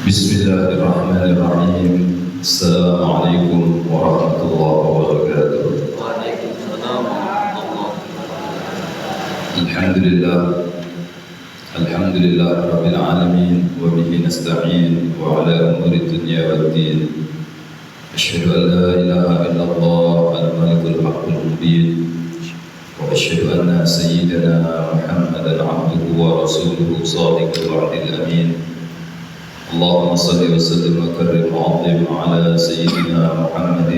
Bismillahirrahmanirrahim. Assalamualaikum warahmatullahi wabarakatuh. Waalaikumsalam warahmatullahi wabarakatuh. Alhamdulillah. Alhamdulillah rabbil alamin wa bihi nasta'in wa ala umuri dunya waddin. Asyhadu an la ilaha illallah al-malikul haqqul mubin. Wa asyhadu anna sayyidana Muhammadan abduhu wa rasuluhu shadiqul wa'dil amin. اللهم صل وسلم وكرم وعظم على سيدنا محمد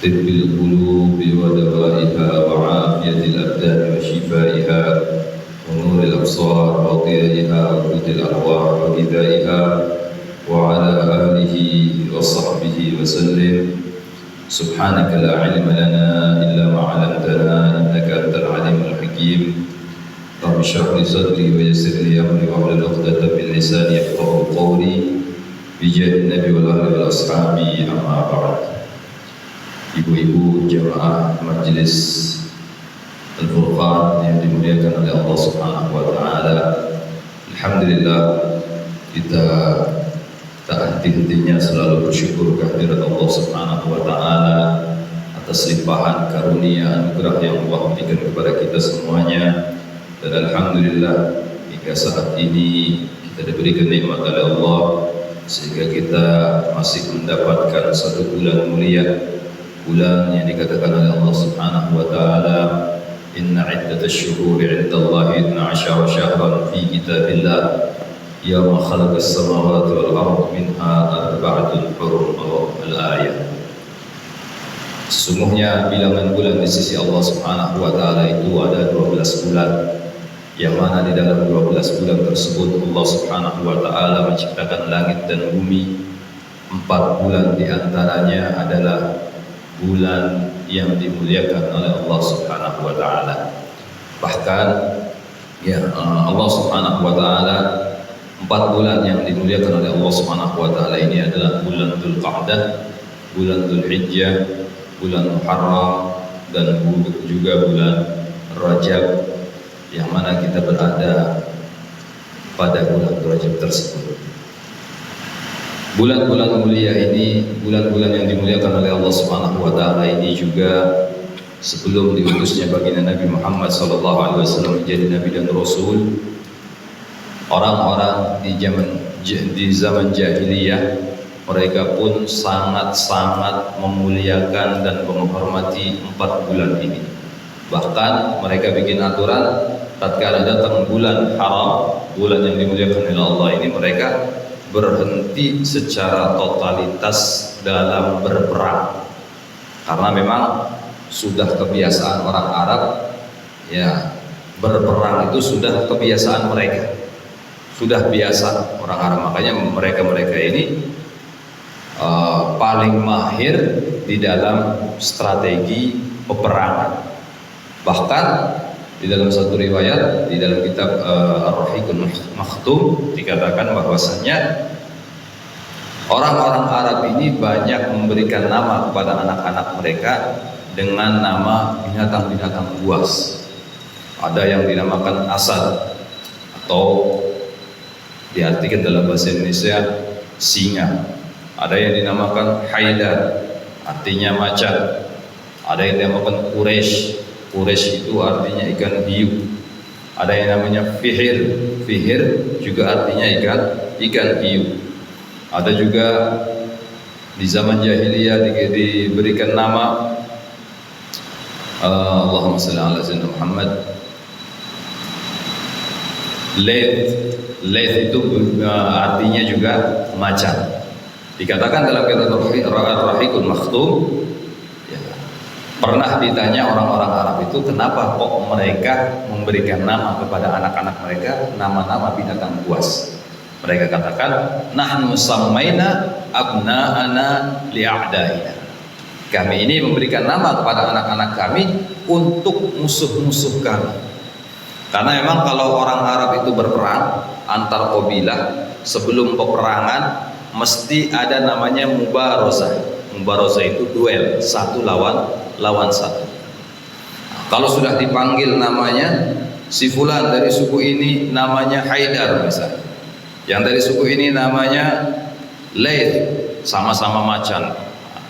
طب القلوب ودوائها وعافية الأبدان وشفائها ونور الأبصار وضيائها وقوت الأرواح وغذائها وعلى آله وصحبه وسلم. سبحانك لا علم لنا إلا ما علمتنا إنك أنت العليم الحكيم. رب اشرح لي صدري ويسر لي امري واحلل عقدة من لساني يفقهوا قولي بجاه النبي والاهل والاصحاب اما بعد. Ibu-ibu jamaah Majelis Al-Furqan yang dimuliakan oleh Allah Subhanahu wa taala. Alhamdulillah, kita tak henti-hentinya selalu bersyukur kehadirat Allah Subhanahu wa taala atas limpahan karunia anugerah yang Allah berikan kepada kita semuanya. Dan alhamdulillah hingga saat ini kita diberikan nikmat oleh Allah sehingga kita masih mendapatkan satu bulan mulia, bulan yang dikatakan oleh Allah Subhanahu wa taala, inna iddatash syuhuri 'indallahi 12 syahran fi kitabillah yawma khalaqas samawati wal ardh minha arba'atun hurum. Al-ayat. Sesungguhnya bilangan bulan di sisi Allah Subhanahu wa taala itu ada 12 bulan, yang mana di dalam 12 bulan tersebut Allah Subhanahu wa taala menciptakan langit dan bumi. 4 bulan di antaranya adalah bulan yang dimuliakan oleh Allah Subhanahu wa taala. Bahkan Allah Subhanahu wa taala 4 bulan yang dimuliakan oleh Allah Subhanahu wa taala ini adalah bulan Dzulqa'dah, bulan Dzulhijjah, bulan Muharram, dan juga bulan Rajab, yang mana kita berada pada bulan Rajab tersebut. Bulan-bulan mulia ini, bulan-bulan yang dimuliakan oleh Allah Subhanahu wa taala ini juga sebelum diutusnya baginda Nabi Muhammad sallallahu alaihi wasallam menjadi nabi dan rasul, orang-orang di zaman jahiliyah mereka pun sangat-sangat memuliakan dan menghormati 4 bulan ini. Bahkan mereka bikin aturan, tatkala datang bulan haram, bulan yang dimuliakan oleh Allah ini, mereka berhenti secara totalitas dalam berperang. Karena memang sudah kebiasaan orang Arab, ya, berperang itu sudah kebiasaan mereka. Sudah biasa orang Arab, makanya mereka ini paling mahir di dalam strategi peperangan. Bahkan di dalam satu riwayat di dalam kitab Ar-Rahiqul Maktum dikatakan bahwasanya orang-orang Arab ini banyak memberikan nama kepada anak-anak mereka dengan nama binatang-binatang buas. Ada yang dinamakan asad, atau diartikan dalam bahasa Indonesia singa. Ada yang dinamakan haidar, artinya macan. Ada yang dinamakan Quraisy. Quraisy itu artinya ikan hiu. Ada yang namanya fihir. Fihir juga artinya ikan hiu. Ada juga di zaman jahiliyah diberikan nama Allahumma shalli ala sayyidina Muhammad, Laith itu artinya juga macan. Dikatakan dalam kitab Ar-Rahiqul Maktum, pernah ditanya orang-orang Arab itu kenapa kok mereka memberikan nama kepada anak-anak mereka nama-nama binatang buas. Mereka katakan, nahnu sammaina abna'ana li'a'daina. Kami ini memberikan nama kepada anak-anak kami untuk musuh-musuh kami. Karena memang kalau orang Arab itu berperang antar kabilah, sebelum peperangan mesti ada namanya mubarozah. Mubarozah itu duel, satu lawan satu. Kalau sudah dipanggil namanya, si fulan dari suku ini namanya Haidar misalnya, Yang dari suku ini namanya Laith, sama-sama macan.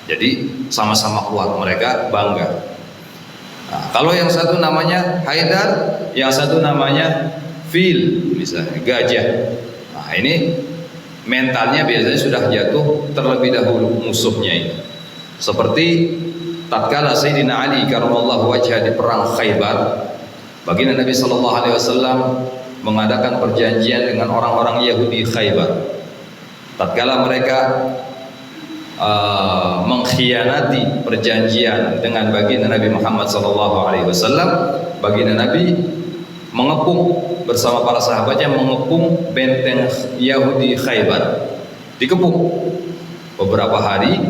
Jadi sama-sama kuat, mereka bangga. Nah, kalau yang satu namanya Haidar, yang satu namanya Fil, misalnya gajah. Nah, ini mentalnya biasanya sudah jatuh terlebih dahulu musuhnya ini. Seperti tatkala Sayyidina Ali karramallahu wajhah di perang Khaybar, baginda Nabi sallallahu alaihi wasallam mengadakan perjanjian dengan orang-orang Yahudi Khaybar. Tatkala mereka mengkhianati perjanjian dengan baginda Nabi Muhammad sallallahu alaihi wasallam, baginda Nabi mengepung bersama para sahabatnya, mengepung benteng Yahudi Khaybar. Dikepung beberapa hari,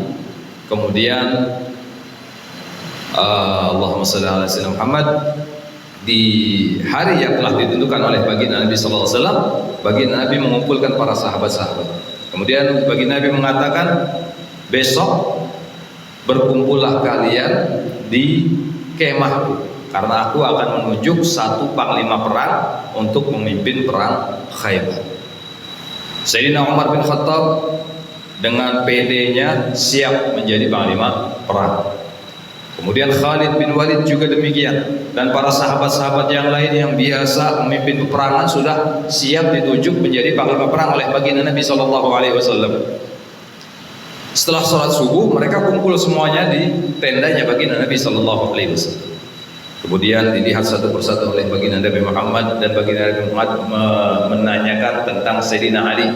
kemudian Allahumma shalli ala sayyidina Muhammad, di hari yang telah ditentukan oleh baginda Nabi sallallahu alaihi wasallam, baginda Nabi mengumpulkan para sahabat-sahabat. Kemudian baginda Nabi mengatakan, besok berkumpullah kalian di kemahku, karena aku akan menunjuk satu panglima perang untuk memimpin perang Khaybar. Sayyidina Umar bin Khattab dengan PD-nya siap menjadi panglima perang. Kemudian Khalid bin Walid juga demikian, dan para sahabat-sahabat yang lain yang biasa memimpin peperangan sudah siap ditunjuk menjadi panglima perang oleh baginda Nabi sallallahu alaihi wasallam. Setelah sholat subuh, mereka kumpul semuanya di tendanya baginda Nabi sallallahu alaihi wasallam. Kemudian dilihat satu persatu oleh baginda Nabi Muhammad, dan baginda Nabi Muhammad menanyakan tentang Sayyidina Ali.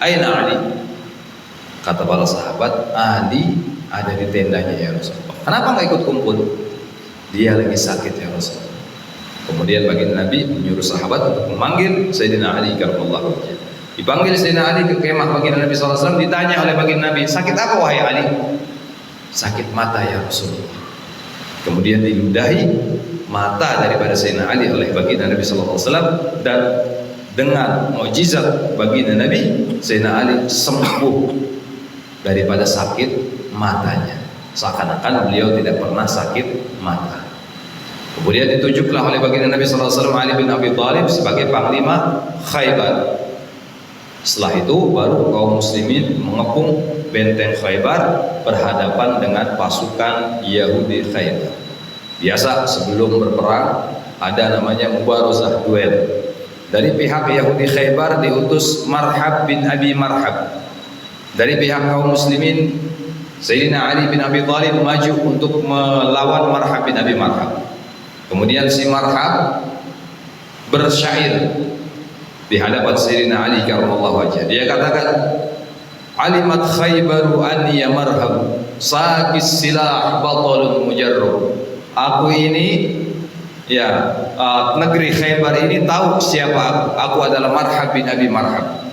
Aina Ali? Kata para sahabat, Ali ada di tendanya ya Rasulullah. Kenapa nggak ikut kumpul? Dia lagi sakit ya Rasulullah. Kemudian baginda Nabi menyuruh sahabat untuk memanggil Sayyidina Ali karramallahu wajhah. Dipanggil Sayyidina Ali ke kemah baginda Nabi SAW, ditanya oleh baginda Nabi, sakit apa wahai Ali? Sakit mata ya Rasulullah. Kemudian diludahi mata daripada Sayyidina Ali oleh baginda Nabi SAW, dan dengan mukjizat baginda Nabi, Sayyidina Ali sembuh daripada sakit matanya, seakan-akan beliau tidak pernah sakit mata. Kemudian ditunjuklah oleh baginda Nabi SAW Ali bin Abi Thalib sebagai panglima Khaybar. Setelah itu baru kaum muslimin mengepung benteng Khaybar berhadapan dengan pasukan Yahudi Khaybar. Biasa sebelum berperang ada namanya mubarazah, duel. Dari pihak Yahudi Khaybar diutus Marhab bin Abi Marhab. Dari pihak kaum muslimin, Sayyidina Ali bin Abi Thalib maju untuk melawan Marhab bin Abi Marhab. Kemudian si Marhab bersyair di hadapan Sayyidina Ali karramallahu wajhah. Dia katakan, alimat Khaybaru anni ya Marhab, saqis silah batalun mujarrab. Aku ini ya, negeri Khaybar ini tahu siapa aku. Aku adalah Marhab bin Abi Marhab.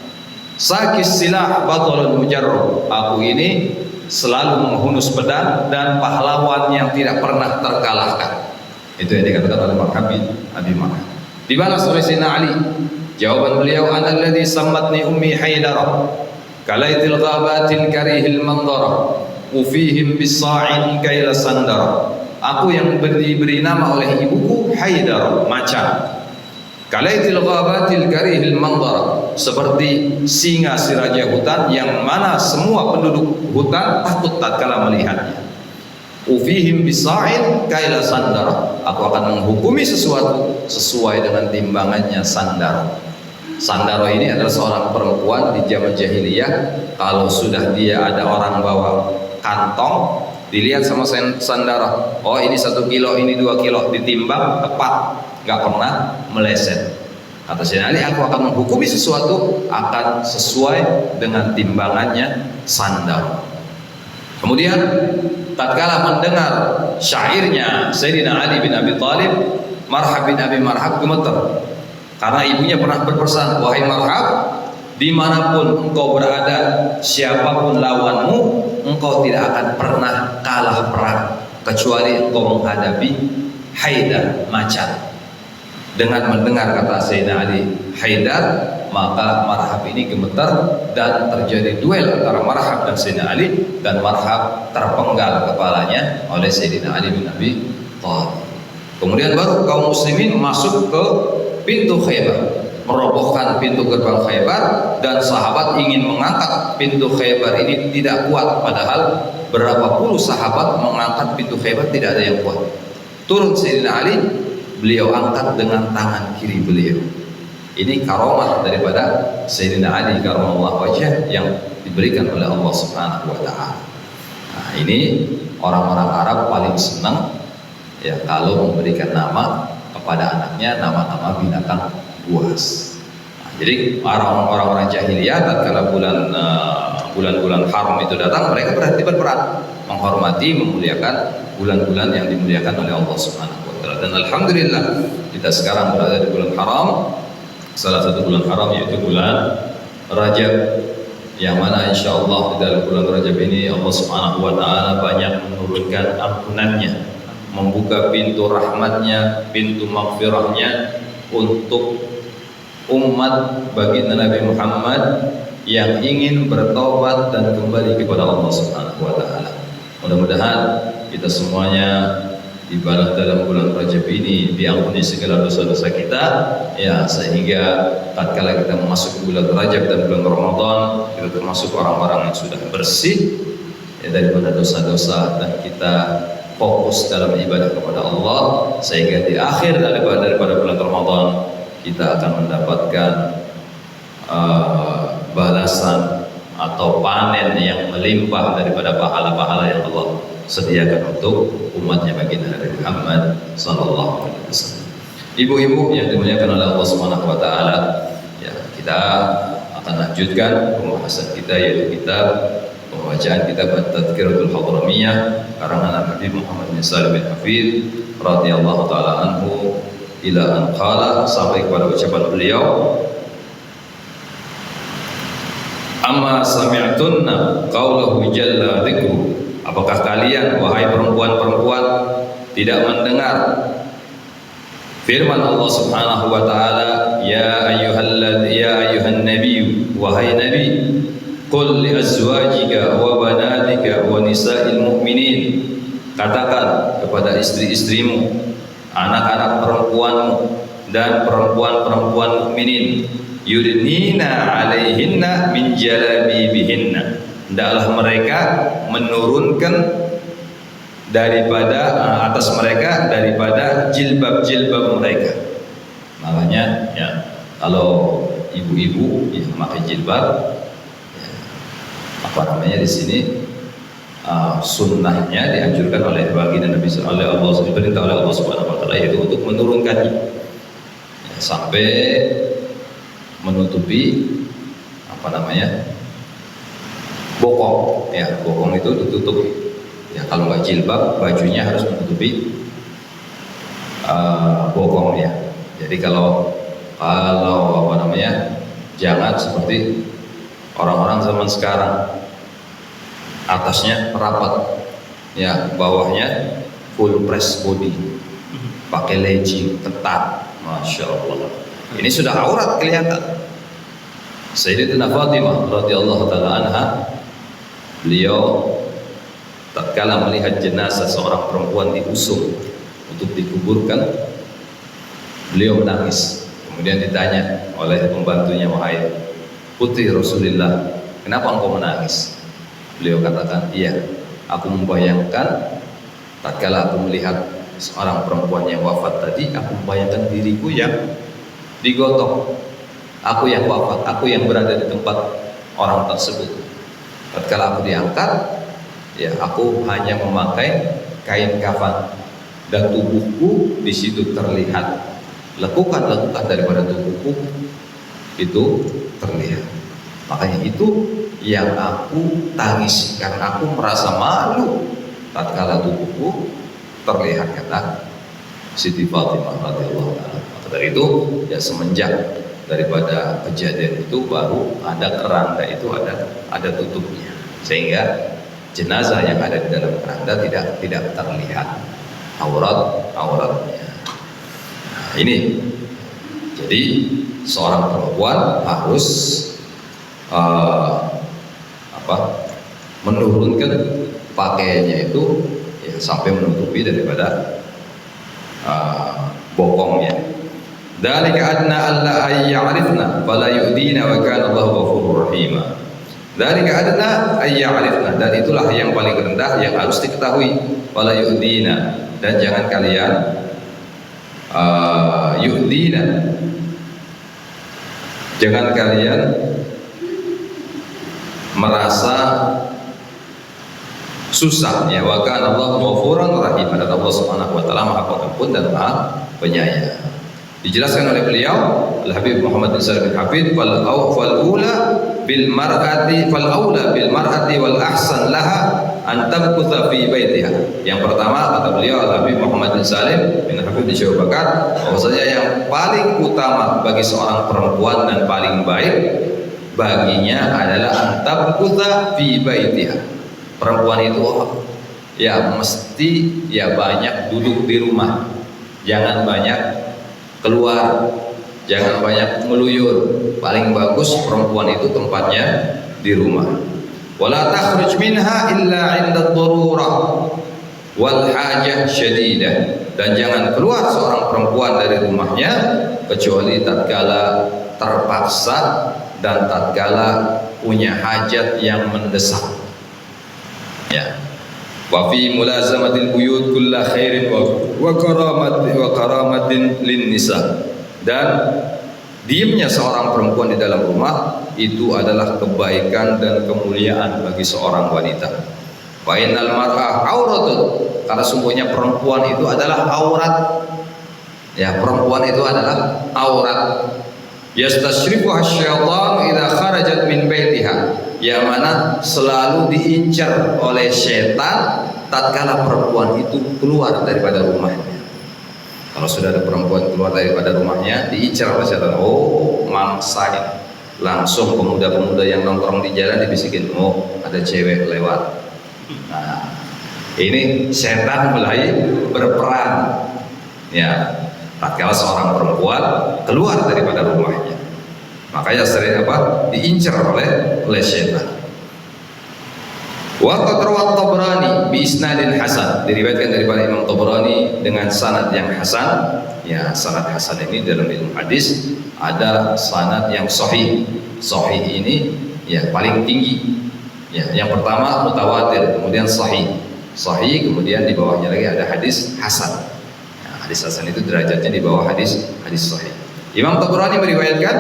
Saqis silah batalun mujarrab. Aku ini selalu menghunus pedang dan pahlawan yang tidak pernah terkalahkan. Itu yang dikatakan oleh Marhab bin Abi Marhab. Dibalas oleh Sayyidina Ali. Jawaban beliau, ana alladhi sammatni ummi Haidara kalaitil ghabatil karihil mandara ufihim bisa'in kaila sandara. Aku yang diberi nama oleh ibuku Haidara, macan. Kalaitil ghabatil karihil mandara, seperti singa si raja hutan yang mana semua penduduk hutan takut tatkala melihatnya. Ufihim bisa'in kaila sandara, aku akan menghukumi sesuatu sesuai dengan timbangannya sandara. Sandaro ini adalah seorang perempuan di zaman jahiliyah. Kalau sudah dia ada orang bawa kantong, dilihat sama sandara, oh ini 1 kilo, ini 2 kilo, ditimbang tepat, nggak pernah meleset. Kata Sayyidina Ali, aku akan menghukumi sesuatu akan sesuai dengan timbangannya sandar. Kemudian tatkala mendengar syairnya Sayyidina Ali bin Abi Thalib, Marhab bin Abi Marhab gemeter. Karena ibunya pernah berpesan, wahai Marhab, dimanapun engkau berada, siapapun lawanmu, engkau tidak akan pernah kalah perang kecuali engkau menghadapi Haidar, macan. Dengan mendengar kata Sayyidina Ali Haidar, maka Marhab ini gemetar dan terjadi duel antara Marhab dan Sayyidina Ali, dan Marhab terpenggal kepalanya oleh Sayyidina Ali bin Abi Thalib. Kemudian baru kaum muslimin masuk ke pintu Khaybar. merobohkan pintu gerbang Khaybar, dan sahabat ingin mengangkat pintu Khaybar ini tidak kuat, padahal berapa puluh sahabat mengangkat pintu Khaybar tidak ada yang kuat. Turun Sayyidina Ali, beliau angkat dengan tangan kiri beliau. Ini karomah daripada Sayyidina Ali karamallahu wajhah yang diberikan oleh Allah Subhanahu wa taala. Nah, ini orang-orang Arab paling senang ya kalau memberikan nama kepada anaknya nama-nama binatang buas. Nah, jadi orang-orang jahiliyah tatkala bulan-bulan haram itu datang, mereka berarti berperan menghormati, memuliakan bulan-bulan yang dimuliakan oleh Allah Subhanahu wa taala. Dan alhamdulillah kita sekarang berada di bulan haram, salah satu bulan haram yaitu bulan Rajab, yang mana insyaallah di dalam bulan Rajab ini Allah Subhanahu wa taala banyak menurunkan ampunannya, membuka pintu rahmatnya, pintu maghfirahnya untuk umat baginda Nabi Muhammad yang ingin bertobat dan kembali kepada Allah Subhanahu wa taala. Mudah-mudahan kita semuanya dibalas dalam bulan Rajab ini, diampuni segala dosa-dosa kita ya, sehingga tatkala kita masuk bulan Rajab dan bulan Ramadan kita termasuk orang-orang yang sudah bersih ya daripada dosa-dosa, dan kita fokus dalam ibadah kepada Allah, sehingga di akhir daripada bulan Ramadan kita akan mendapatkan balasan atau panen yang melimpah daripada pahala-pahala yang Allah sediakan untuk umatnya baginda Nabi Muhammad sallallahu alaihi wasallam. Ibu-ibu yang dimuliakan oleh Allah Subhanahu wa taala, ya, kita akan lanjutkan pembahasan kita, yaitu kitab pembacaan kitab At-Tadhkiratul Hadramiyah karangan Nabi Muhammad bin Salim bin Hafidh radhiyallahu taala anhu ila an qala, sampai kepada ucapan beliau, amma sami'tunna qaulahu jalla dzikru, apakah kalian wahai perempuan-perempuan tidak mendengar firman Allah Subhanahu wa taala, ya ayyuhan nabiy, wahai nabi, qul li azwajika wa banatika wa nisa'il mu'minin, katakan kepada istri-istrimu, anak-anak perempuanmu dan perempuan-perempuan mukminin, yudnina alaihinna min jalabibihinna, hendaklah mereka menurunkan daripada atas mereka daripada jilbab-jilbab mereka. Makanya ya, kalau ibu-ibu yang memakai jilbab ya, apa namanya di sini sunnahnya dianjurkan oleh baginda Nabi oleh Allah, diperintah oleh Allah Subhanahu wa taala, yaitu untuk menurunkannya ya, sampai menutupi apa namanya bokong ya, bokong itu ditutup ya, kalau nggak jilbab bajunya harus menutupi bokongnya. Jadi kalau apa namanya, jangan seperti orang-orang zaman sekarang, atasnya rapat ya, bawahnya full press body, pakai legging ketat, masya Allah, ini sudah aurat kelihatan. Sayyidatina Fatimah radhiyallahu taala anha, beliau tatkala melihat jenazah seorang perempuan diusung untuk dikuburkan, beliau menangis. Kemudian ditanya oleh pembantunya, wahai putri Rasulullah, kenapa engkau menangis? Beliau katakan, iya, aku membayangkan tatkala aku melihat seorang perempuan yang wafat tadi, aku membayangkan diriku yang digotong, aku yang wafat, aku yang berada di tempat orang tersebut. Tatkala aku diangkat, ya aku hanya memakai kain kafan dan tubuhku di situ terlihat, lekukan-lekukan daripada tubuhku itu terlihat. Makanya itu yang aku tangis, karena aku merasa malu tatkala tubuhku terlihat, kata Siti Fatimah radhiyallahu anha. Dari itu ya, semenjak daripada kejadian itu baru ada keranda itu ada tutupnya, sehingga jenazah yang ada di dalam keranda tidak terlihat auratnya. Nah, ini jadi seorang perempuan harus menurunkan pakaiannya itu ya, sampai menutupi daripada bokongnya. Dzalika adna alla ay ya'rifna fala yu'dina wa kana Allahu ghafurur rahim. Dzalika adna ay ya'rifna, dan itulah yang paling rendah yang harus diketahui. Fala yu'dina, dan jangan kalian yu'dina, jangan kalian merasa susah ya. Wa kana Allahu ghafurur rahim, dan Allah Subhanahu wa taala Maha Pengampun dan Maha Penyayang. Dijelaskan oleh beliau Al-Habib Muhammad bin Salim bin Hafid, fal ula bil mar'ati wal ahsan laha an tabkutha fi baitiha. Yang pertama kata beliau Al-Habib Muhammad bin Salim bin Hafid di Syekh Bakar, bahwasanya yang paling utama bagi seorang perempuan dan paling baik baginya adalah an tabkutha fi baitiha. Perempuan itu ya mesti ya banyak duduk di rumah, jangan banyak keluar, jangan banyak meluyur. Paling bagus perempuan itu tempatnya di rumah. Wala takhruj minha illa 'inda ad-darurah wal hajah syadidah, dan jangan keluar seorang perempuan dari rumahnya kecuali tatkala terpaksa dan tatkala punya hajat yang mendesak. Ya. Wa fi mulazamatil buyut kullu khairin wa karamatin lin nisa, dan diamnya seorang perempuan di dalam rumah itu adalah kebaikan dan kemuliaan bagi seorang wanita. Wa innal mar'a auratun, karena sungguhnya perempuan itu adalah aurat. Ya, perempuan itu adalah aurat. Yastashrifuha syaitan idza kharajat min baitiha, yang mana selalu diincar oleh setan tatkala perempuan itu keluar daripada rumahnya. Kalau sudah ada perempuan keluar daripada rumahnya, diincar oleh setan. Oh, mangsa, langsung pemuda-pemuda yang nongkrong di jalan dibisikin, oh ada cewek lewat. Nah, ini setan mulai berperan. Ya, tatkala seorang perempuan keluar daripada rumahnya, makanya sering diincar oleh setan. Wa qad rawat Tabrani bi isnadin hasan, diriwayatkan daripada Imam Tabrani dengan sanad yang hasan. Ya, sanad hasan ini dalam ilmu hadis ada sanad yang sahih. Sahih ini ya paling tinggi. Ya, yang pertama mutawatir, kemudian sahih. Sahih, kemudian di bawahnya lagi ada hadis hasan. Ya, hadis hasan itu derajatnya di bawah hadis sahih. Imam Tabrani meriwayatkan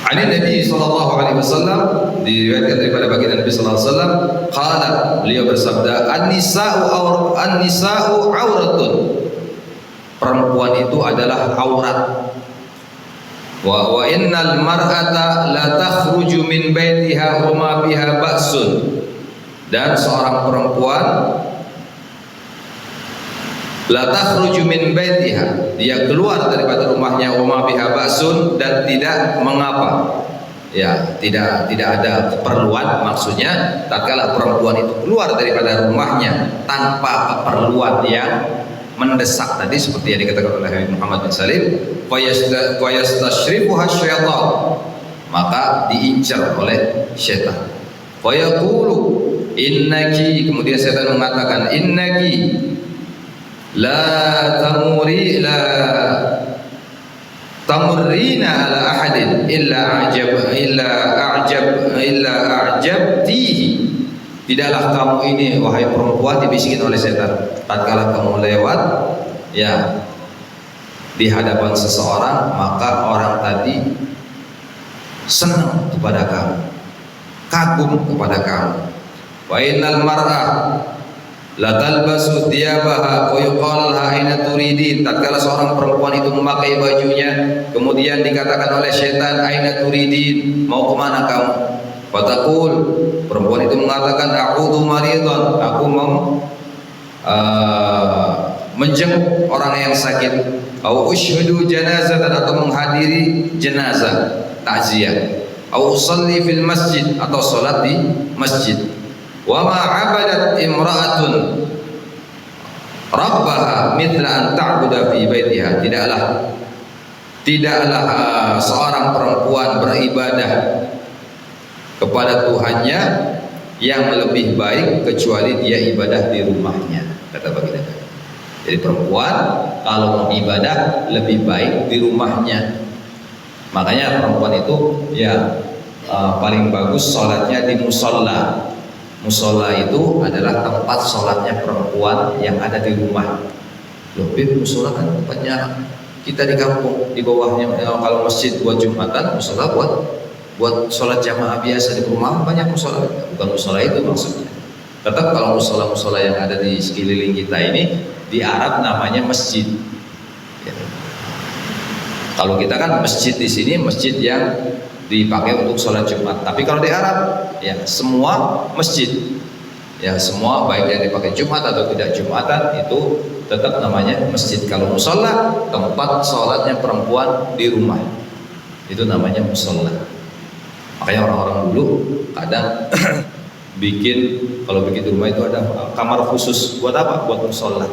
Ani Nabi sallallahu alaihi wasallam, diriwayatkan daripada baginda Nabi sallallahu alaihi wasallam, qala, beliau bersabda, an-nisa'u auratun, perempuan itu adalah aurat. Wa innal mar'ata la takhruju min baitiha wa ma biha ba'sun, dan seorang perempuan la takhruju min baitiha, dia keluar daripada rumahnya, wa ma biha ba'sun, dan tidak mengapa. Ya, tidak ada keperluan, maksudnya tatkala perempuan itu keluar daripada rumahnya tanpa keperluan yang mendesak tadi seperti yang dikatakan oleh Habib Muhammad bin Salim, fa yastashrifuha syaitan, maka diincar oleh syaitan. Fa yaqulu innaki, kemudian syaitan mengatakan innaki la tamurrina ala ahadin illa a'jabtihi, tidaklah kamu ini wahai perempuan, dibisikin oleh setan, tatkala kamu lewat ya di hadapan seseorang, maka orang tadi senang kepada kamu, kagum kepada kamu. Wa innal mar'ah la talbasu thiyabaha wa yuqalu laha aina turidin, tatkala seorang perempuan itu memakai bajunya, kemudian dikatakan oleh setan, aina turidin, mau kemana kamu? Fataqul, perempuan itu mengatakan, a'udhu maridhan, aku mau menjenguk orang yang sakit. Au usyhidu janazah, atau menghadiri jenazah takziah. Au usalli fil masjid, atau salat di masjid. Wa ma 'abadat imra'atun rabbaha mithla an ta'budu fi baitiha, tidaklah seorang perempuan beribadah kepada Tuhannya yang lebih baik kecuali dia ibadah di rumahnya, kata baginda. Jadi perempuan kalau mau ibadah lebih baik di rumahnya. Makanya perempuan itu ya paling bagus sholatnya di musola. Musola itu adalah tempat sholatnya perempuan yang ada di rumah. Lebih musola kan tempatnya kita di kampung, di bawahnya kalau masjid buat Jumatan, musola buat sholat jamaah biasa di rumah banyak musola. Bukan musola itu maksudnya. Tetap kalau musola-musola yang ada di sekeliling kita ini di Arab namanya masjid. Ya. Kalau kita kan masjid di sini masjid yang dipakai untuk sholat Jumat. Tapi kalau di Arab, ya semua masjid, ya semua baik yang dipakai Jumat atau tidak Jumatan itu tetap namanya masjid. Kalau musola tempat sholatnya perempuan di rumah, itu namanya musola. Makanya orang-orang dulu kadang kalau bikin rumah itu ada kamar khusus buat apa? Buat musola.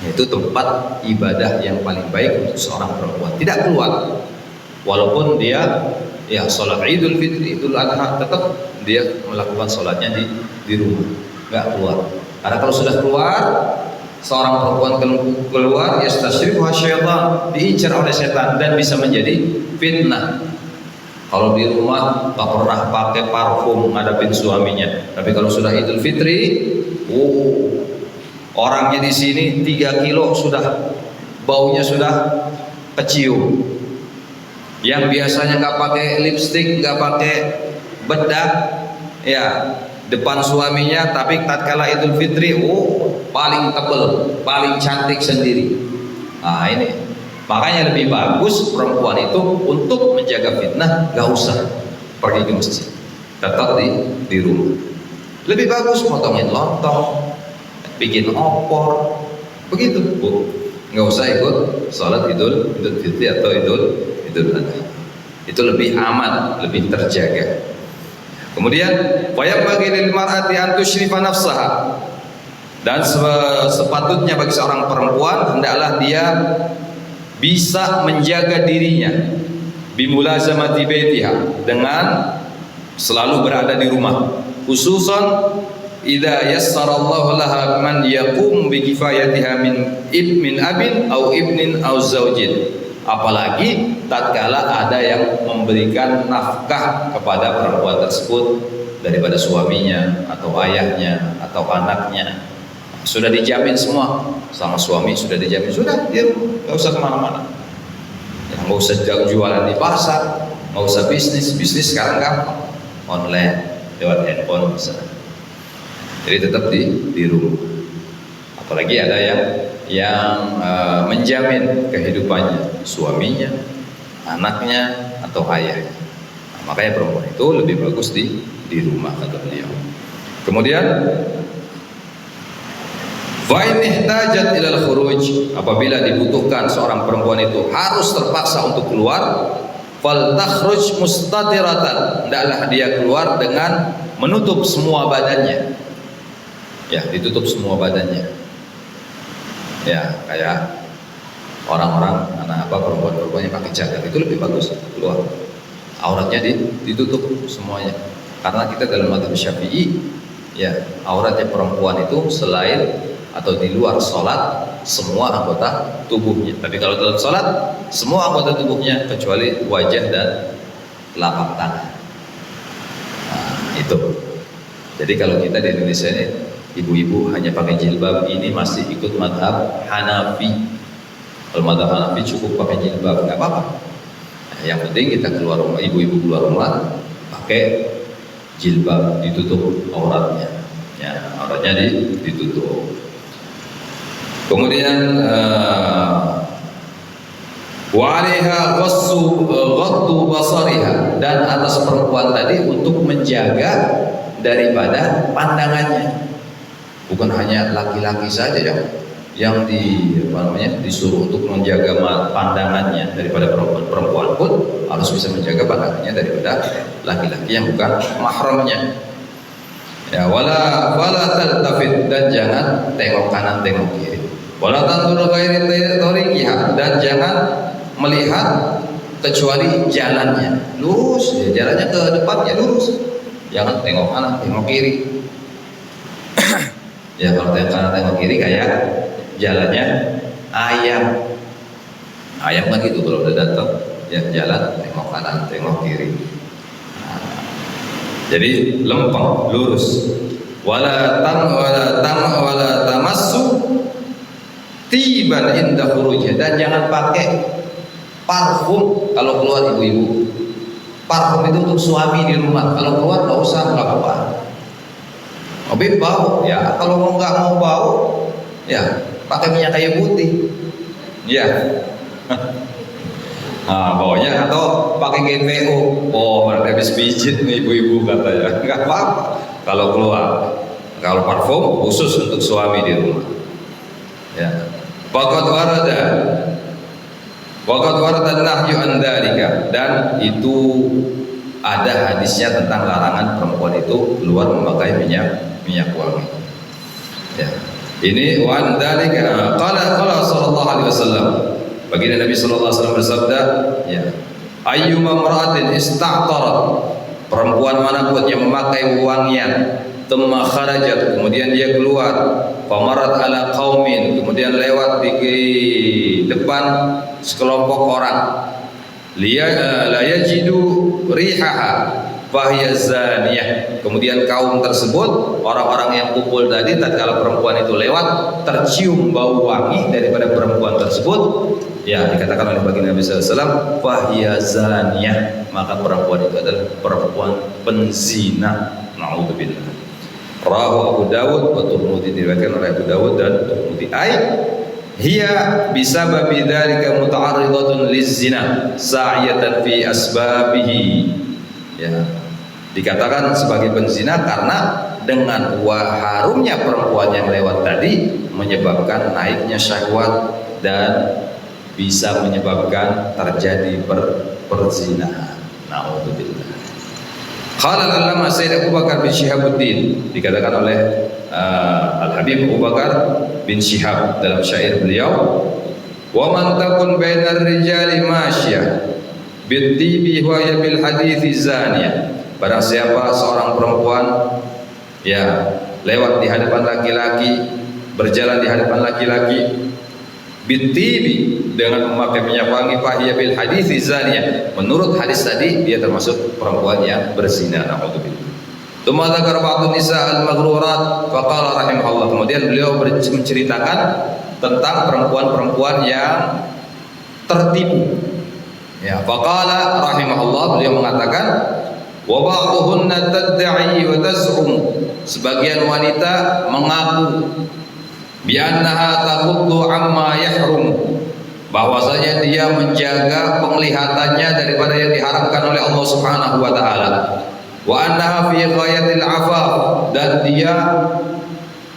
Itu tempat ibadah yang paling baik untuk seorang perempuan. Tidak keluar, walaupun dia ya sholat Idul Fitri, Idul Adha, tetap dia melakukan sholatnya di rumah, nggak keluar. Karena kalau sudah keluar, seorang perempuan keluar, yastashrifuha syaitan, diincar oleh setan dan bisa menjadi fitnah. Kalau di rumah tak pernah pakai parfum ngadapin suaminya, tapi kalau sudah Idul Fitri, orangnya di sini 3 kilo sudah baunya sudah kecium. Yang biasanya nggak pakai lipstik, nggak pakai bedak, ya depan suaminya, tapi tatkala Idul Fitri, paling tebel, paling cantik sendiri. Nah ini, makanya lebih bagus perempuan itu untuk menjaga fitnah, nggak usah pergi ke masjid, tetap di rumah. Lebih bagus potongin lontong, bikin opor, begitu bu. Nggak usah ikut sholat Idul Fitri atau Idul Adha. Itu lebih aman, lebih terjaga. Kemudian bagi lil mar'ati an tusyrifa nafsaha, dan sepatutnya bagi seorang perempuan hendaklah dia bisa menjaga dirinya bimulazamati baitiha, dengan selalu berada di rumah, khususan idza yassarallahu laha man yaqum bi kifayatiha min abin au ibnin au zaujin. Apalagi tatkala ada yang memberikan nafkah kepada perempuan tersebut daripada suaminya atau ayahnya atau anaknya, sudah dijamin semua sama suami, sudah dijamin, sudah di rumah, nggak usah kemana-mana, nggak usah jualan di pasar, nggak usah bisnis sekarang gampang, online lewat handphone bisa. Jadi tetap di rumah. Apalagi ada yang menjamin kehidupannya, suaminya, anaknya atau ayahnya. Nah, makanya perempuan itu lebih bagus di rumah, kata beliau. Kemudian fa'in ihtajat ilal khuruj, apabila dibutuhkan seorang perempuan itu harus terpaksa untuk keluar, fal takhruj mustatiratan, hendaklah dia keluar dengan menutup semua badannya. Ya, ditutup semua badannya. Ya, kayak orang-orang perempuan-perempuan yang pakai cadar itu lebih bagus keluar. Auratnya ditutup semuanya. Karena kita dalam mazhab Syafi'i, ya, auratnya perempuan itu selain atau di luar sholat semua anggota tubuhnya. Tapi kalau dalam sholat semua anggota tubuhnya kecuali wajah dan telapak tangan. Nah, itu. Jadi kalau kita di Indonesia ini ibu-ibu hanya pakai jilbab, ini masih ikut mazhab Hanafi. Kalau mazhab Hanafi cukup pakai jilbab, nggak apa-apa. Nah, yang penting kita keluar rumah, ibu-ibu keluar rumah pakai jilbab, ditutup auratnya. Ya, auratnya ditutup. Kemudian wa 'alaiha ghaddu basariha, dan atas perempuan tadi untuk menjaga daripada pandangannya. Bukan hanya laki-laki saja yang disuruh untuk menjaga pandangannya daripada perempuan pun harus bisa menjaga pandangannya daripada laki-laki yang bukan mahramnya. Ya, wala taltafit, dan jangan tengok kanan tengok kiri. Wala tanzur ghairi tariqiha, dan jangan melihat kecuali jalannya. Lurus, ya, jalannya ke depannya lurus. Jangan tengok kanan tengok kiri. Ya, kalau tengok kanan tengok kiri kayak jalannya ayam. Ayam kan gitu kalau udah datang ya jalan tengok kanan tengok kiri. Jadi lempeng lurus. Wala tamassu tiban inda khurujnya, dan jangan pakai parfum kalau keluar ibu-ibu. Parfum itu untuk suami di rumah, kalau keluar nggak usah, nggak apa-apa. Tapi bau ya, kalau nggak mau bau ya pakai minyak kayu putih ya. Nah, baunya atau pakai GPO. Oh, habis pijit nih ibu-ibu katanya. Nggak apa-apa kalau keluar. Kalau parfum khusus untuk suami di rumah. Ya. Waqad warada nahyu an dzalika, dan itu ada hadisnya tentang larangan perempuan itu keluar memakai minyak wangi. Ya. Ini wa an dzalika qala sallallahu alaihi wasallam. Baginda Nabi sallallahu alaihi wasallam bersabda, ya. Ayyuma mar'atin ista'tarat, perempuan manapun yang memakai wangian, thumma kharajat, kemudian dia keluar, famarat ala qaumin, kemudian lewat di depan sekelompok orang, la yajidu rihaha fahiya zaniyah, kemudian kaum tersebut, orang-orang yang kumpul tadi, tatkala perempuan itu lewat tercium bau wangi daripada perempuan tersebut, ya dikatakan oleh baginda Nabi sallallahu alaihi wasallam fahiya zaniyah, maka perempuan itu adalah perempuan penzina. Na'udzubillah. Rawahu Abu Dawud wa Tirmidzi, diriwayatkan oleh Abu Dawud dan Tirmidzi. Hiya bisababi dzalika muta'arridatun lizzina sa'iyatan fi asbabihi. Ya, dikatakan sebagai penzina karena dengan harumnya perempuan yang lewat tadi menyebabkan naiknya syahwat dan bisa menyebabkan terjadi perzinahan. Na'udzubillah. Qala al-Allama Sayyid Abu Bakar bin Syihabuddin, dikatakan oleh Al-Habib Abu Bakar bin Syihab dalam syair beliau, wa man takun bainar rijali masyah bitibi wa ya bil hadithi zaniyah, barang siapa seorang perempuan ya lewat di hadapan laki-laki, berjalan di hadapan laki-laki, bitibi dengan memakai minyak wangi, fahiya bil hadithi zaniyah, menurut hadis tadi dia termasuk perempuan yang berzina. Na'udzubillah. Tsumma dzakara ba'dun nisa al-maghrurat faqala rahimahullah, kemudian beliau menceritakan tentang perempuan-perempuan yang tertipu. Ya, faqala rahimahullah, beliau mengatakan wa ba'dhuhunna tad'i wa taz'um, sebagian wanita mengaku bi annaha taquddu amma yahrum, bahwasanya dia menjaga penglihatannya daripada yang diharamkan oleh Allah Subhanahu wa taala, wa annaha fi ghayatil afaf, dan dia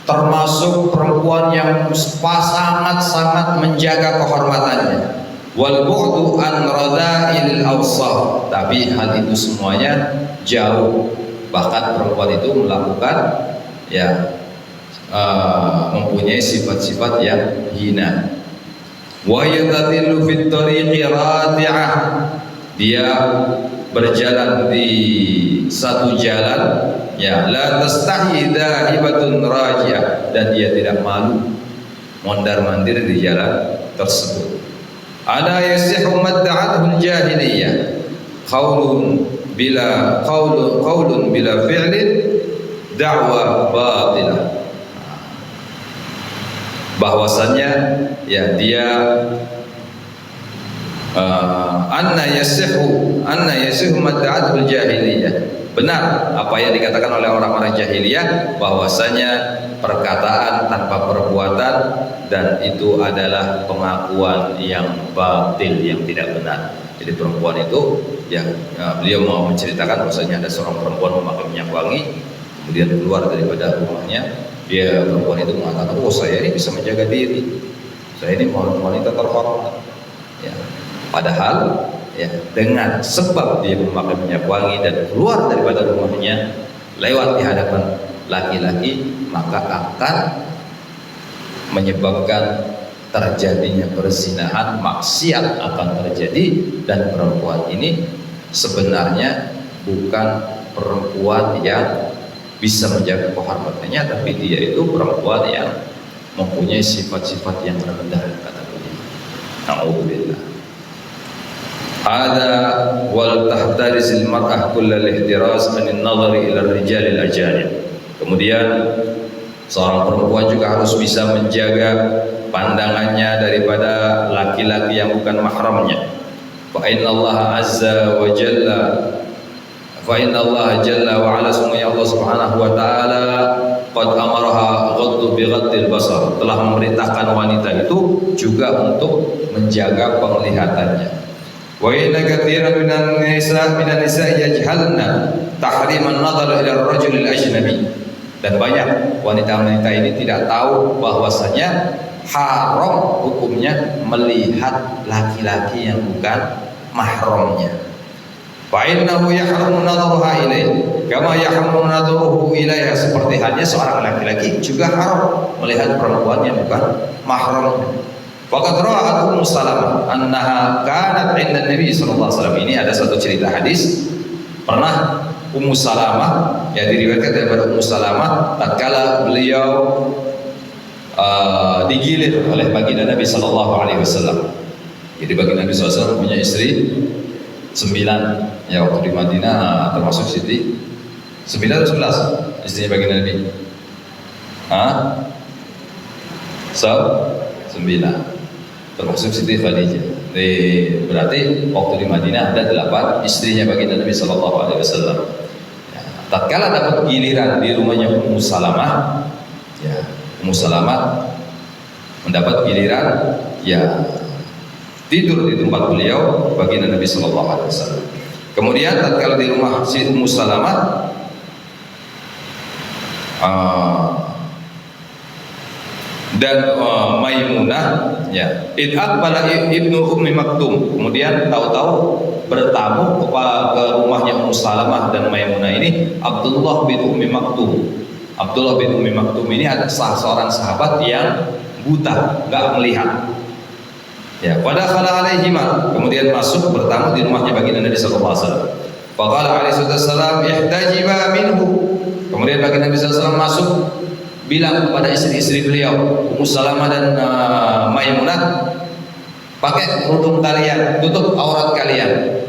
termasuk perempuan yang sangat menjaga kehormatannya, wal bu'du an radha'il awsaf, tapi hal itu semuanya jauh, bahkan perempuan itu melakukan ya mempunyai sifat-sifat yang hina. Wa yatadillu fit tariqi radi'ah, dia berjalan di satu jalan ya la tastahi dahibatun rajiyah, dan dia tidak malu mondar-mandir di jalan tersebut. Ala yasihu madda'atul jahiliyah qaulun bila fi'lin da'wa batilah, bahwasannya ya dia anna yasihu madda'atul jahiliyah, benar apa yang dikatakan oleh orang-orang jahiliyah, bahwasanya perkataan tanpa perbuatan, dan itu adalah pengakuan yang batil, yang tidak benar. Jadi perempuan itu ya, beliau mau menceritakan bahwasanya ada seorang perempuan memakai minyak wangi, kemudian keluar daripada rumahnya, dia perempuan itu mengatakan, oh saya ini bisa menjaga diri, saya ini wanita terhormat ya. Padahal ya, dengan sebab dia memakai minyak wangi dan keluar daripada rumahnya lewat di hadapan laki-laki, maka akan menyebabkan terjadinya perzinahan, maksiat akan terjadi, dan perempuan ini sebenarnya bukan perempuan yang bisa menjaga kehormatannya, tapi dia itu perempuan yang mempunyai sifat-sifat yang rendah, kata beliau. Na'udzubillah. Ada wal tahtarizil mar'ah kullal ihtiraz anin nazari ila rijalil ajanib. Kemudian seorang perempuan juga harus bisa menjaga pandangannya daripada laki-laki yang bukan mahramnya. Fa inna Allah azza wa jalla fa inna Allah jalla wa ala sungguhnya Allah subhanahu wa ta'ala qad amaraha ghaddu bi ghaddil basar, telah memerintahkan wanita itu juga untuk menjaga penglihatannya. Wa inna katsiran minan nisa yajhalna tahriman nadhar ila ar-rajul al-ajnabi, dan banyak wanita-wanita ini tidak tahu bahwasanya haram hukumnya melihat laki-laki yang bukan mahramnya. Fa innahu yahrumu nadharuha ilaihi kama yahrumu nadharuhu ilaiha, seperti halnya seorang laki-laki juga haram melihat perempuan yang bukan mahramnya. Faqad ra'a Ummu Salamah annaha kanat 'inda Nabi sallallahu alaihi wasallam. Ini ada satu cerita hadis, pernah Ummu Salamah, ya diriwayatkan daripada Ummu Salamah tatkala beliau digilir oleh baginda Nabi sallallahu alaihi wasallam. Jadi baginda Nabi sallallahu alaihi wasallam punya istri 9 ya waktu di Madinah, termasuk Siti 9 atau 11 istrinya baginda Nabi? 9 termasuk Siti Khadijah. Berarti waktu di Madinah ada 8 istrinya baginda Nabi sallallahu alaihi wasallam. Ya, tatkala dapat giliran di rumahnya Ummu Salamah, ya Ummu Salamah mendapat giliran ya tidur di tempat beliau baginda Nabi sallallahu alaihi wasallam. Kemudian tatkala di rumah si Ummu Salamah dan Maimunah, ya aqbala ibnu Ummi Maktum, kemudian tahu-tahu bertamu ke rumahnya Ummu Salamah dan Maimunah ini Abdullah bin Ummi Maktum. Abdullah bin Ummi Maktum ini adalah seorang sahabat yang buta, nggak melihat. Ya, pada khala alaihima, kemudian masuk bertamu di rumahnya baginda Nabi sallallahu alaihi wasallam. Faqala alaihi wasallam ihtajiba minhu. Kemudian baginda Nabi sallallahu alaihi wasallam masuk, bilang kepada istri-istri beliau Ummu Salamah dan Maimunah, pakai kerudung kalian, tutup aurat kalian.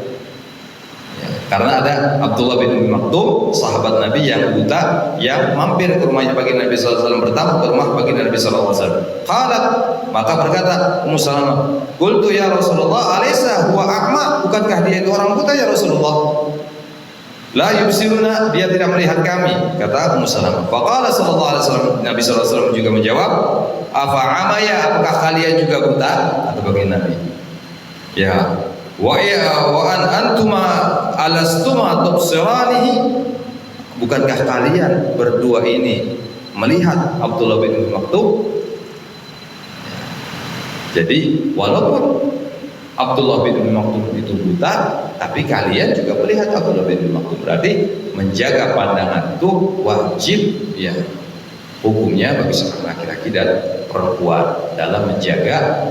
Ya, karena ada Abdullah bin Ummi Maktum, sahabat Nabi yang buta, yang mampir ke rumahnya baginda Nabi sallallahu alaihi wasallam, bertamu ke rumah baginda Nabi sallallahu alaihi wasallam. Qalat, maka berkata Ummu Salamah, qultu ya Rasulullah, alaysa huwa a'ma, bukankah dia itu orang buta ya Rasulullah? La yubsiruna, dia tidak melihat kami, kata Ummu Salamah. Faqala sallallahu alaihi wasallam, Nabi sallallahu alaihi wasallam juga menjawab, afa amaya, apakah kalian juga buta? Atau baginda Nabi, ya wa an antuma alastuma tubsiranihi, bukankah kalian berdua ini melihat Abdullah bin Ummi Maktum? Jadi walaupun Abdullah bin Ummi Maktum itu buta, tapi kalian juga melihat Abdullah bin Ummi Maktum. Berarti menjaga pandangan itu wajib, ya hukumnya bagi seorang laki-laki dan perempuan dalam menjaga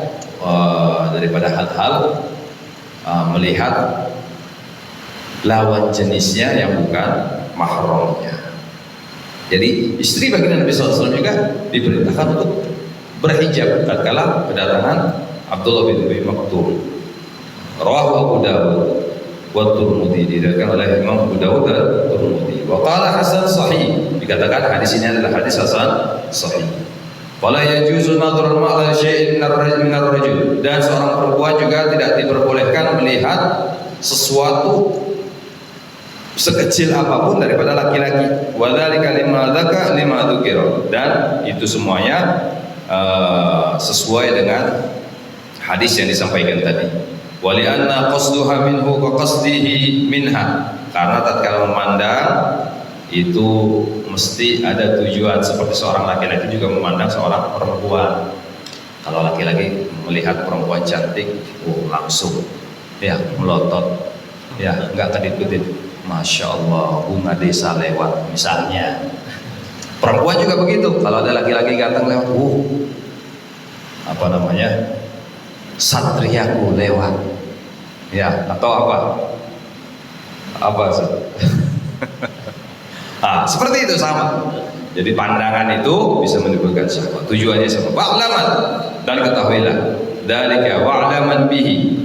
daripada hal-hal melihat lawan jenisnya yang bukan mahramnya. Jadi istri baginda Nabi SAW juga diperintahkan untuk berhijab tatkala kedatangan Abdullah bin Ummi Maktum. Rawahu Abu Dawud wa Tirmidzi, diriwayatkan oleh Imam Abu Dawud dan Tirmidzi. Wa qala hasan sahih, dikatakan hadis ini adalah hadis hasan sahih. Wala yajuzu nadhrul ma'al syai'in min ar-rajul, dan seorang perempuan juga tidak diperbolehkan melihat sesuatu sekecil apapun daripada laki-laki. Wa dzalika lima dzukira, dan itu semuanya sesuai dengan hadis yang disampaikan tadi. Wali anna qasduha minhu ka qasdihi minha, karena tatkala memandang itu mesti ada tujuan, seperti seorang laki-laki juga memandang seorang perempuan. Kalau laki-laki melihat perempuan cantik, langsung ya melotot, ya nggak kedip-kedip, masya Allah bunga desa lewat misalnya. Perempuan juga begitu, kalau ada laki-laki ganteng lewat, apa namanya, satriaku lewat, ya, atau apa sih? Seperti itu sama. Jadi pandangan itu bisa menimbulkan syahwat. Tujuannya sama. Wa'laman, dan ketahuilah dzalika wa'laman bihi,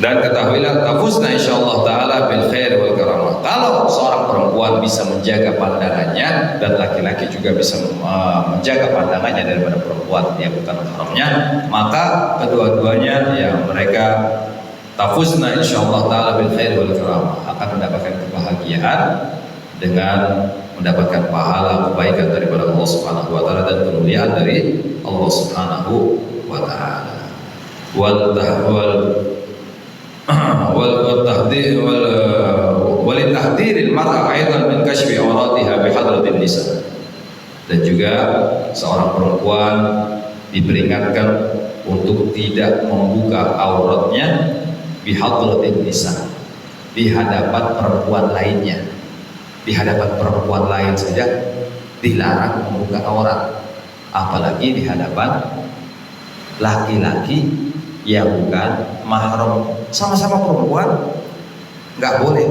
dan ketahuilah tafuzna insyaallah taala bil khair wal karamah. Kalau seorang perempuan bisa menjaga pandangannya dan laki-laki juga bisa menjaga pandangannya daripada perempuan yang bukan haramnya, maka kedua-duanya ya mereka tafuzna insyaallah taala bil khair wal karamah, akan mendapatkan kebahagiaan dengan mendapatkan pahala kebaikan daripada Allah Subhanahu wa taala dan kemuliaan dari Allah Subhanahu wa taala. Wal tahdhiril mar'a aidan min kashfi awratiha bi hadratin nisa. Dan juga seorang perempuan diperingatkan untuk tidak membuka auratnya bi hadratin nisa, di hadapan perempuan lainnya. Di hadapan perempuan lain saja dilarang membuka aurat, apalagi di hadapan laki-laki yang bukan mahram. Sama-sama perempuan nggak boleh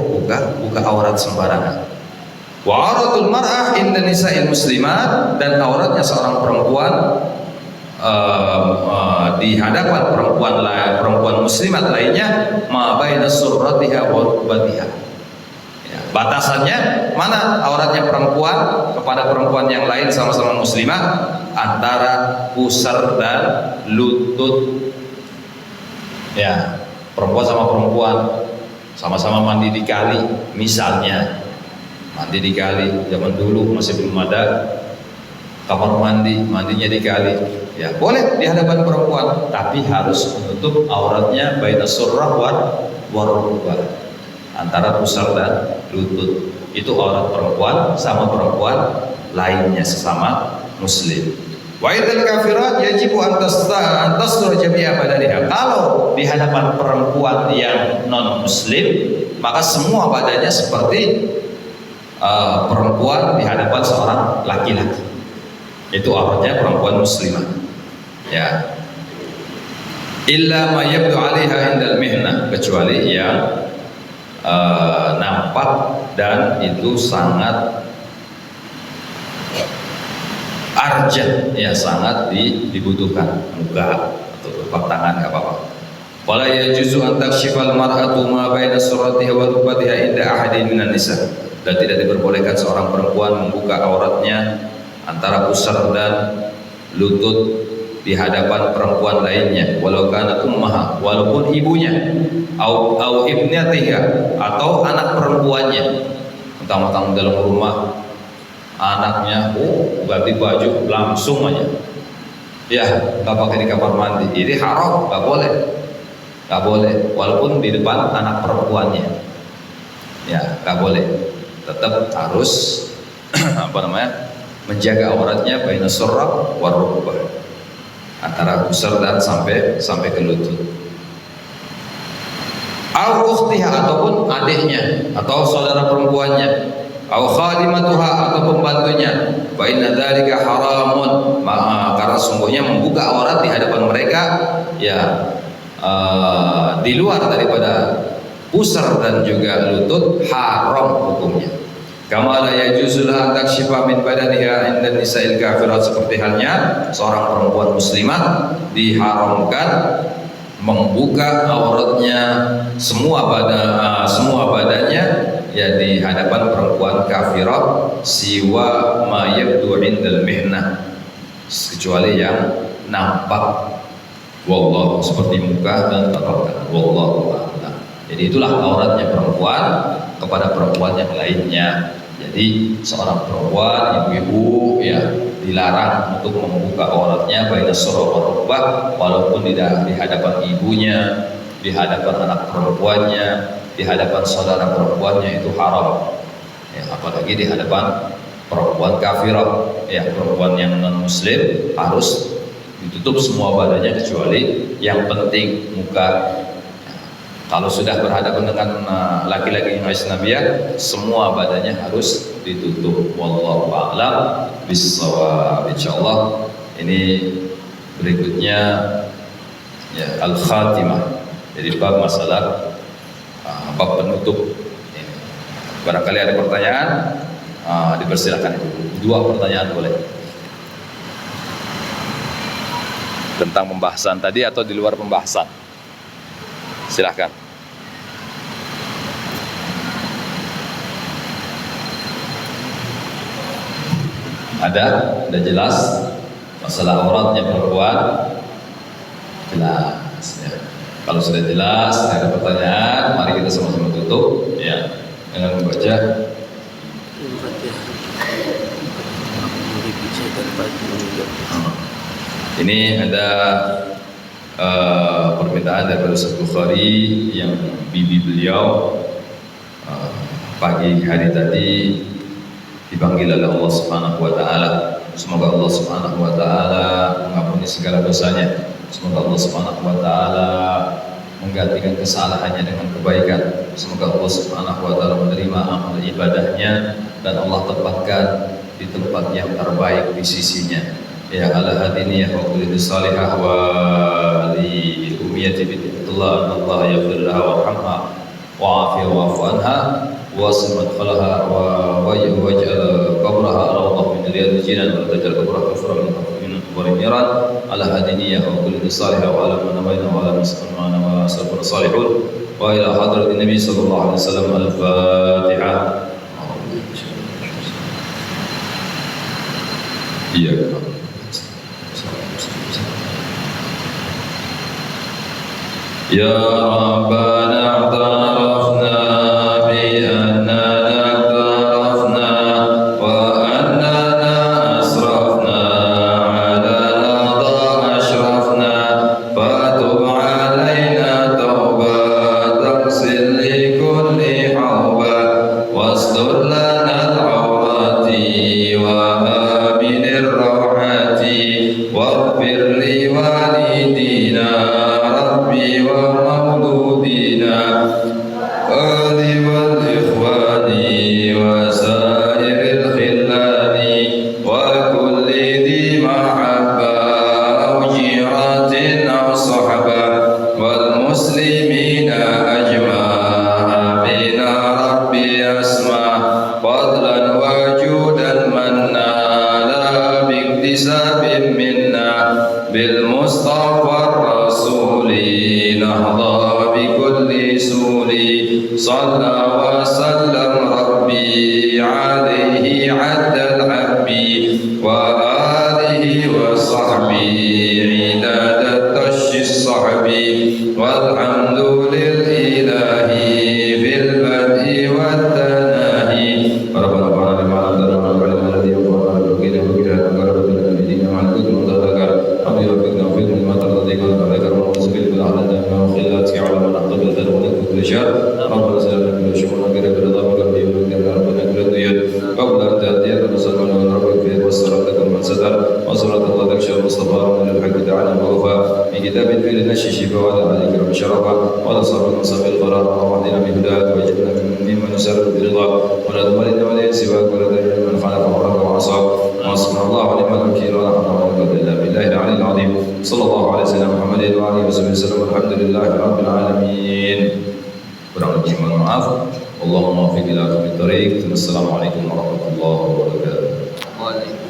buka aurat sembarangan. Wa auratul mar'ah inda nisa'il muslimat, dan auratnya seorang perempuan di hadapan perempuan muslimat lainnya ma baina surratiha wa rukbatiha. Batasannya mana auratnya perempuan kepada perempuan yang lain sama-sama muslimah? Antara pusar dan lutut. Ya, perempuan sama perempuan sama-sama mandi di kali, misalnya mandi di kali. Zaman dulu masih belum ada kamar mandi, mandinya di kali. Ya, boleh di hadapan perempuan, tapi harus menutup auratnya baina surrah wa rukbah, antara pusar dan lutut. Itu aurat perempuan sama perempuan lainnya sesama muslim. Wa idzal kafirat yajibu an tastur jami'a badaniha. Kalau di hadapan perempuan yang non muslim, maka semua badannya seperti perempuan di hadapan seorang laki-laki. Itu auratnya perempuan muslimah. Ya. Illa ma yabdu 'alaiha indal mihnah, kecuali yang nampak dan itu sangat arjah, ya sangat dibutuhkan, muka atau telapak tangan nggak apa-apa. Wala yajuzu an takshifal mar'atu ma baina surratiha wa rukbatiha inda ahadin minan nisa, dan tidak diperbolehkan seorang perempuan membuka auratnya antara pusar dan lutut di hadapan perempuan lainnya, walau kana ummaha, walaupun ibunya, au ibnatiha, atau anak perempuannya. Mentang-mentang dalam rumah anaknya ganti baju langsung aja, ya nggak pakai di kamar mandi, ini haram, nggak boleh, walaupun di depan anak perempuannya, ya nggak boleh, tetap harus menjaga auratnya baina surrah wa rukbah, antara pusar dan sampai ke lutut. Au ukhtiha, ataupun adiknya atau saudara perempuannya, au khadimatuha, atau pembantunya. Fa inna dzalika haramun, karena sungguhnya membuka aurat di hadapan mereka ya di luar daripada pusar dan juga lutut haram hukumnya. Kama la yajuzu la takshifa min badaniha inda nisa'il kafirat, seperti halnya seorang perempuan muslimah diharamkan membuka auratnya semua badannya ya di hadapan perempuan kafirat, siwa ma yabdu indal mihnah, kecuali yang nampak, wallahu, seperti muka dan telapak tangan, wallahu a'lam. Jadi itulah auratnya perempuan kepada perempuan yang lainnya. Jadi seorang perempuan, ibu-ibu ya dilarang untuk membuka auratnya baina surrah wa rukbah, walaupun di hadapan ibunya, di hadapan anak perempuannya, di hadapan saudara perempuannya, itu haram. Ya, apalagi di hadapan perempuan kafirah, ya perempuan yang non muslim harus ditutup semua badannya kecuali yang penting muka. Kalau sudah berhadapan dengan laki-laki yang ajnabiyah, semua badannya harus ditutup. Wallahu a'lam bissawab. Insyaallah ini berikutnya ya al-khatimah. Jadi bab masalah bab penutup. Barangkali ada pertanyaan, Dipersilakan itu. 2 pertanyaan boleh. Tentang pembahasan tadi atau di luar pembahasan? Silahkan. Ada? Udah jelas? Masalah auratnya perempuan? Jelas ya. Kalau sudah jelas, ada pertanyaan, mari kita sama-sama tutup ya dengan membaca ini ada permintaan dari Ustaz Bukhari yang bibi beliau pagi hari tadi dipanggil oleh Allah Subhanahu wa taala. Semoga Allah Subhanahu wa taala mengampuni segala dosanya. Semoga Allah Subhanahu wa taala menggantikan kesalahannya dengan kebaikan. Semoga Allah Subhanahu wa taala menerima amal ibadahnya dan Allah tempatkan di tempat yang terbaik di sisinya. Ya ala hadini ya qulil salihah wa li umiyati billah Allah yaghfir laha warhamha wa afiya wa afu anha wa simat khalaha wa waj'al qabraha rawdah min riyadil jinan wa tajal qabraha kufran min qubur niran ala hadini ya qulil salihah wa ala man nawaina wa ala muslimina wa salafun salihun wa ila hadratin nabi sallallahu alaihi wasallam al-fatihah. Iya. Ya Rabbana a'tarafna bi annana a'tarafna wa annana asrafna ala lada ashrafna fatub alayna tawbah taghsil li kulli hawba wastur lana al-awrati wa aminir rawhati waghfir li walidina ومولودنا آل والإخوان وسائر الخلان وكل ذي محبة أو جيرة أو صحبة والمسلمين أجمع بنا ربي أسمع فضلا وجودا منا لا باكتساب منا بالمصطفى الرسول نهضى بكل سور صلى وسلم ربي عليه عد العب وآله وصحبه عداد الطش الصحب والحمد للإله في البدء والتناهي ربنا وعلى ما علمنا والعلم الذي ينفعنا بالوكيل وكيل وقرب لنا بدينا وعن كل متذكر ربي وفقنا وفقنا لما ترضى وتذكر ونسبل بالعدد وخيرات على من أحضر الذر ونكون كل شر ربنا سلام كل شؤون وكرم برضا وكرم وكرم ربنا كل الديات قبل أن تأتي رسولنا ونربك فيه والصلاة من ستر وصلاة الله تكشف المصطفى ومن الحق تعالى ووفى في كتاب فيه لنشي شفاء وعلى آله كرم شرفا وعلى صحبه المصطفى القرار ووحدنا بهداك وجدنا ممن نسر برضا ولا تملنا ولي سواك ولا دليل من خالف أمرك وعصاك وصلى الله ونعم الوكيل ولا حول ولا قوة إلا بالله العلي العظيم صلى الله على سيدنا محمد وعلى آله وسلم والحمد لله رب العالمين. Kurang lebih mohon maaf. Allahumma waffiq ila aqwamit thariq. Wassalamualaikum warahmatullahi wabarakatuh.